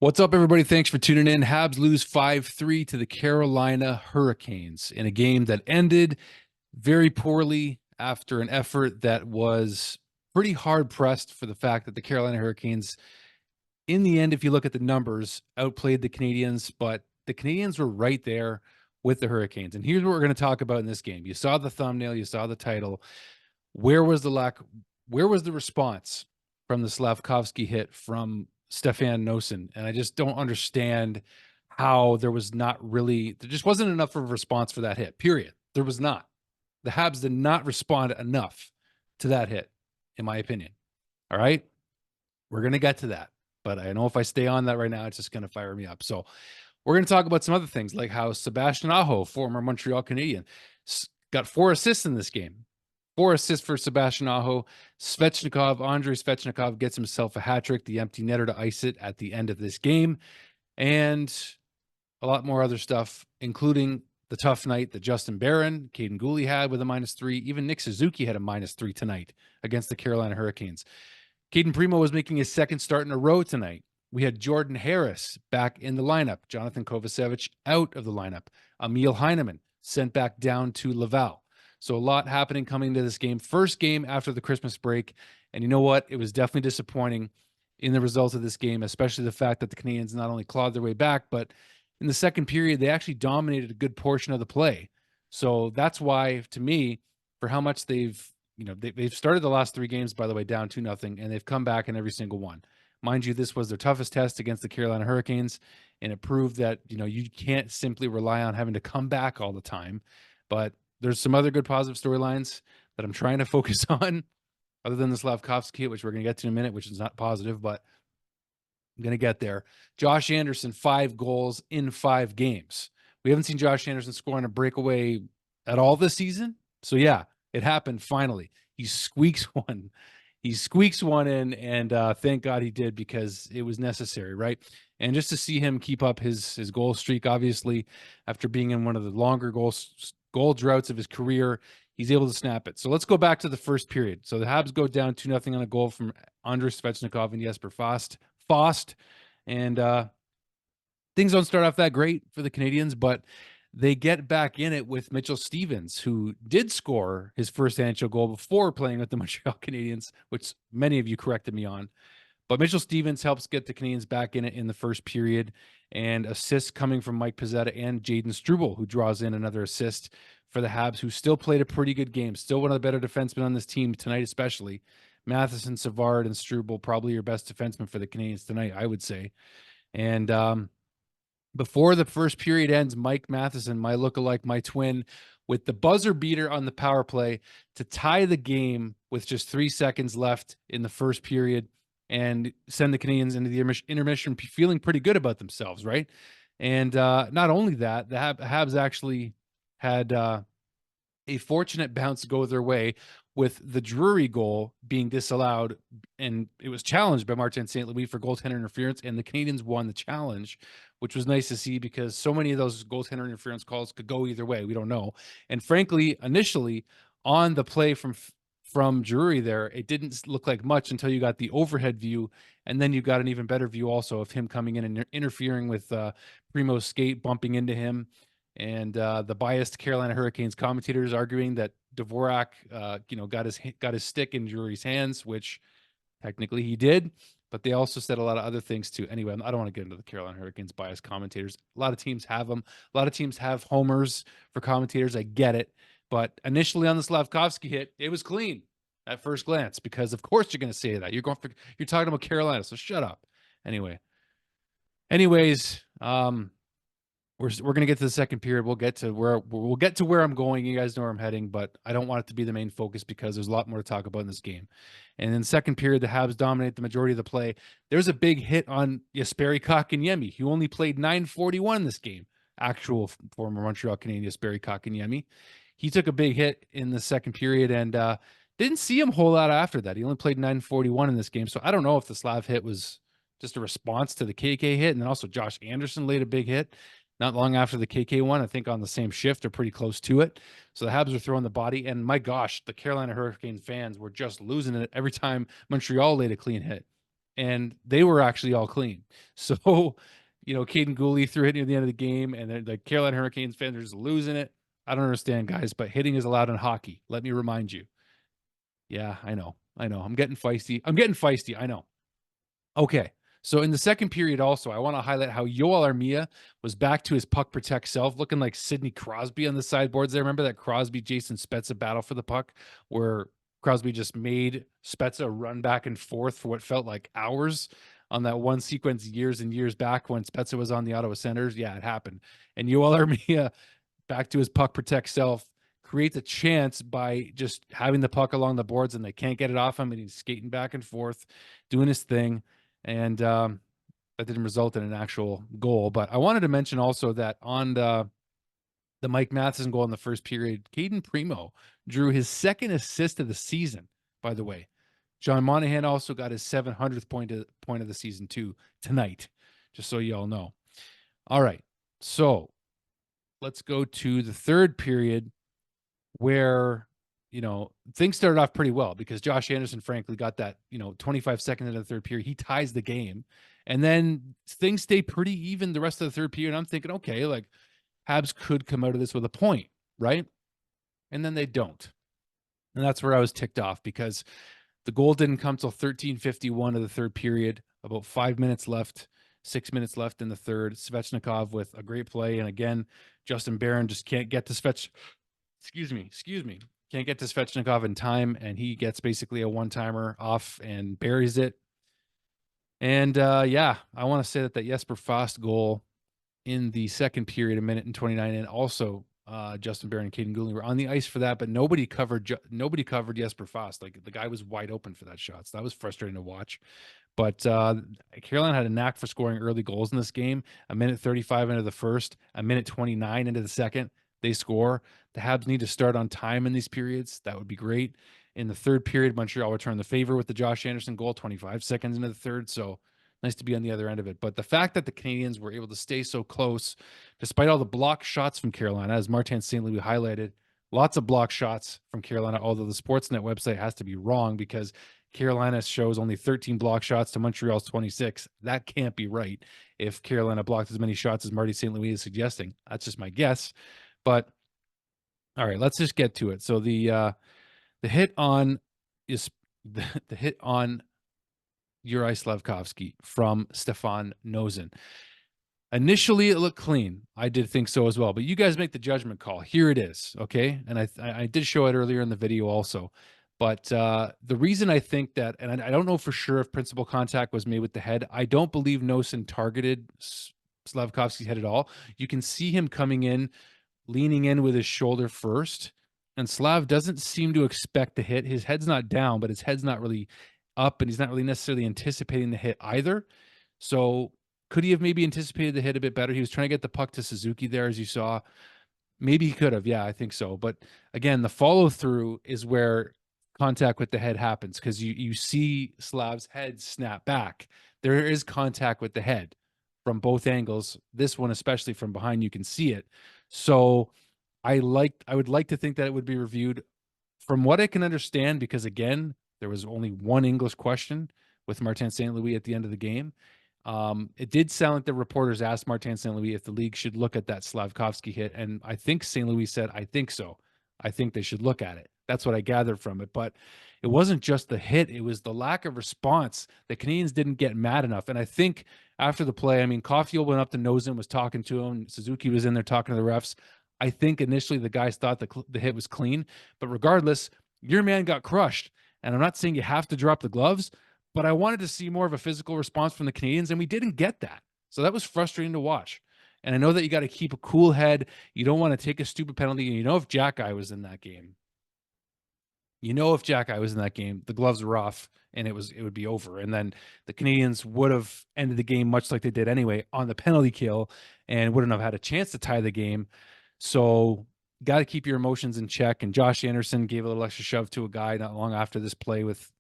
What's up, everybody? Thanks for tuning in. Habs lose 5-3 to the Carolina Hurricanes in a game that ended very poorly after an effort that was pretty hard pressed for the fact that the Carolina Hurricanes, in the end, if you look at the numbers, outplayed the Canadiens, but the Canadiens were right there with the Hurricanes. And here's what we're going to talk about in this game. You saw the thumbnail, you saw the title. Where was the lack? Where was the response from the Slafkovsky hit from Stefan Noesen? And I just don't understand how there just wasn't enough of a response for that hit, period. There was not. The Habs did not respond enough to that hit, in my opinion. All right. We're going to get to that. But I know if I stay on that right now, it's just going to fire me up. So we're going to talk about some other things, like how Sebastian Aho, former Montreal Canadian, got 4 assists in this game. 4 assists for Sebastian Aho. Andrei Svechnikov gets himself a hat trick, the empty netter to ice it at the end of this game. And a lot more other stuff, including the tough night that Justin Barron, Caden Gooley had with a -3. Even Nick Suzuki had a -3 tonight against the Carolina Hurricanes. Caden Primo was making his second start in a row tonight. We had Jordan Harris back in the lineup. Jonathan Kovacevic out of the lineup. Emil Heineman sent back down to Laval. So a lot happening coming into this game. First game after the Christmas break. And you know what? It was definitely disappointing in the results of this game, especially the fact that the Canadiens not only clawed their way back, but in the second period, they actually dominated a good portion of the play. So that's why, to me, for how much they've started the last 3 games, by the way, down 2-0, and they've come back in every single one. Mind you, this was their toughest test against the Carolina Hurricanes, and it proved that, you can't simply rely on having to come back all the time. But there's some other good positive storylines that I'm trying to focus on, other than the Slafkovsky, which we're going to get to in a minute, which is not positive, but I'm going to get there. Josh Anderson, 5 goals in 5 games. We haven't seen Josh Anderson score on a breakaway at all this season. So, yeah, it happened finally. He squeaks one. He squeaks one in, and thank God he did, because it was necessary, right? And just to see him keep up his goal streak, obviously, after being in one of the longer goal droughts of his career, he's able to snap it. So let's go back to the first period. So the Habs go down 2-0 on a goal from Andrei Svechnikov and Jesper Fast. And things don't start off that great for the Canadiens, but they get back in it with Mitchell Stevens, who did score his first NHL goal before playing with the Montreal Canadiens, which many of you corrected me on. But Mitchell Stevens helps get the Canadiens back in it in the first period, and assists coming from Mike Pizzetta and Jaden Struble, who draws in another assist for the Habs, who still played a pretty good game. Still one of the better defensemen on this team tonight, especially. Matheson, Savard, and Struble, probably your best defenseman for the Canadiens tonight, I would say. And before the first period ends, Mike Matheson, my lookalike, my twin, with the buzzer beater on the power play to tie the game with just 3 seconds left in the first period and send the Canadiens into the intermission feeling pretty good about themselves, right? And not only that, the Habs actually had a fortunate bounce go their way, with the Drury goal being disallowed, and it was challenged by Martin St. Louis for goaltender interference, and the Canadiens won the challenge, which was nice to see, because so many of those goaltender interference calls could go either way. We don't know. And frankly, initially on the play from Drury there, it didn't look like much until you got the overhead view, and then you got an even better view also of him coming in and interfering with Primo's skate, bumping into him. And the biased Carolina Hurricanes commentators arguing that Dvorak, got his stick in Drury's hands, which technically he did, but they also said a lot of other things too. Anyway, I don't want to get into the Carolina Hurricanes biased commentators. A lot of teams have them. A lot of teams have homers for commentators. I get it, but initially on the Slafkovsky hit, it was clean at first glance, because of course you're going to say that. You're talking about Carolina, so shut up. Anyways, we're going to get to the second period. We'll get to where I'm going. You guys know where I'm heading, but I don't want it to be the main focus, because there's a lot more to talk about in this game. And in the second period, the Habs dominate the majority of the play. There's a big hit on Jesperi Kotkaniemi, who only played 941 in this game. Actual former Montreal Canadian Jesperi Kotkaniemi. He took a big hit in the second period, and didn't see him a whole lot after that. He only played 941 in this game. So I don't know if the Slav hit was just a response to the KK hit. And then also Josh Anderson laid a big hit not long after the KK one, I think on the same shift or pretty close to it. So the Habs were throwing the body, and my gosh, the Carolina Hurricanes fans were just losing it every time Montreal laid a clean hit. and they were actually all clean. So, Caden Gooley threw it near the end of the game, and then the Carolina Hurricanes fans are just losing it. I don't understand, guys, but hitting is allowed in hockey. Let me remind you. Yeah, I know. I'm getting feisty. I know. Okay. So in the second period, also, I want to highlight how Yoel Armia was back to his puck protect self, looking like Sidney Crosby on the sideboards there. Remember that Crosby Jason Spezza battle for the puck, where Crosby just made Spezza run back and forth for what felt like hours on that one sequence years and years back when Spezza was on the Ottawa Senators? Yeah, it happened. And Yoel Armia, back to his puck protect self, creates a chance by just having the puck along the boards, and they can't get it off him, and he's skating back and forth, doing his thing. And that didn't result in an actual goal. But I wanted to mention also that on the Mike Matheson goal in the first period, Caden Primo drew his second assist of the season, by the way. John Monahan also got his 700th point of the season too tonight, just so you all know. All right, so let's go to the third period, where things started off pretty well because Josh Anderson, frankly, got that 25 seconds into the third period. He ties the game, and then things stay pretty even the rest of the third period. I'm thinking, okay, like Habs could come out of this with a point, right? And then they don't, and that's where I was ticked off because the goal didn't come till 13:51 of the third period. About 5 minutes left, 6 minutes left in the third. Svechnikov with a great play, and again, Justin Barron just can't get to excuse me, can't get to Svechnikov in time, and he gets basically a one-timer off and buries it. And yeah, I want to say that Jesper Fast goal in the second period, 1:29, and also Justin Barron and Caden Gooley were on the ice for that, but nobody covered Jesper Fast. Like, the guy was wide open for that shot, so that was frustrating to watch. But Carolina had a knack for scoring early goals in this game. 1:35 into the first, 1:29 into the second, they score. The Habs need to start on time in these periods. That would be great. In the third period, Montreal returned the favor with the Josh Anderson goal, 25 seconds into the third. So nice to be on the other end of it. But the fact that the Canadiens were able to stay so close, despite all the block shots from Carolina, as Martin St. Louis highlighted, lots of block shots from Carolina, although the Sportsnet website has to be wrong because Carolina shows only 13 block shots to Montreal's 26. That can't be right if Carolina blocked as many shots as Marty St. Louis is suggesting. That's just my guess. But all right, let's just get to it. So the hit on the hit on Uri Slafkovsky from Stefan Noesen. Initially, it looked clean. I did think so as well, but you guys make the judgment call. Here it is, okay? And I did show it earlier in the video also. But the reason I think that, and I don't know for sure if principal contact was made with the head. I don't believe Noesen targeted Slafkovsky's head at all. You can see him coming in, leaning in with his shoulder first, and Slav doesn't seem to expect the hit. His head's not down, but his head's not really up, and he's not really necessarily anticipating the hit either. So could he have maybe anticipated the hit a bit better? He was trying to get the puck to Suzuki there, as you saw. Maybe he could have. Yeah, I think so. But again, the follow through is where contact with the head happens, because you see Slav's head snap back. There is contact with the head from both angles. This one, especially from behind, you can see it. So I would like to think that it would be reviewed. From what I can understand, because again, there was only one English question with Martin St. Louis at the end of the game. It did sound like the reporters asked Martin St. Louis if the league should look at that Slafkovsky hit, and I think St. Louis said, I think so. I think they should look at it. That's what I gathered from it. But it wasn't just the hit, it was the lack of response. The Canadiens didn't get mad enough. And I think after the play, I mean, Caulfield went up to Noesen, was talking to him. Suzuki was in there talking to the refs. I think initially the guys thought the hit was clean, but regardless, your man got crushed. And I'm not saying you have to drop the gloves, but I wanted to see more of a physical response from the Canadiens, and we didn't get that. So that was frustrating to watch. And I know that you got to keep a cool head. You don't want to take a stupid penalty. And if Jack Eye was in that game, the gloves were off and it would be over. And then the Canadiens would have ended the game much like they did anyway on the penalty kill and wouldn't have had a chance to tie the game. So got to keep your emotions in check. And Josh Anderson gave a little extra shove to a guy not long after this play with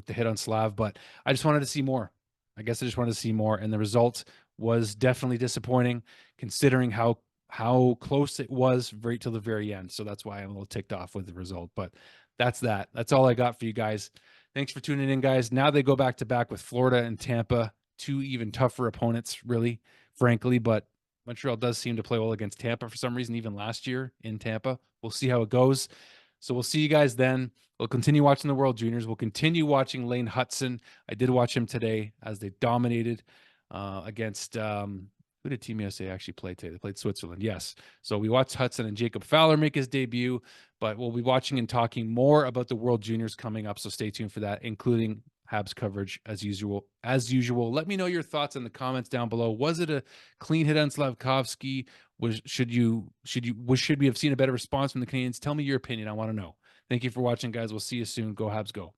the hit on Slav, but I just wanted to see more. I guess I just wanted to see more, and the result was definitely disappointing considering how close it was right till the very end. So that's why I'm a little ticked off with the result. But that's all I got for you guys Thanks for tuning in, guys. Now they go back to back with Florida and Tampa, two even tougher opponents, really, frankly. But Montreal does seem to play well against Tampa for some reason, even last year in Tampa. We'll see how it goes. So we'll see you guys then. We'll continue watching the World Juniors. We'll continue watching Lane Hudson. I did watch him today as they dominated against who did Team USA actually play today? They played Switzerland. Yes. So we watched Hudson and Jacob Fowler make his debut, but we'll be watching and talking more about the World Juniors coming up. So stay tuned for that, including Habs coverage as usual. Let me know your thoughts in the comments down below. Was it a clean hit on Slafkovsky? Should we have seen a better response from the Canadiens? Tell me your opinion. I want to know. Thank you for watching, guys. We'll see you soon. Go Habs, go.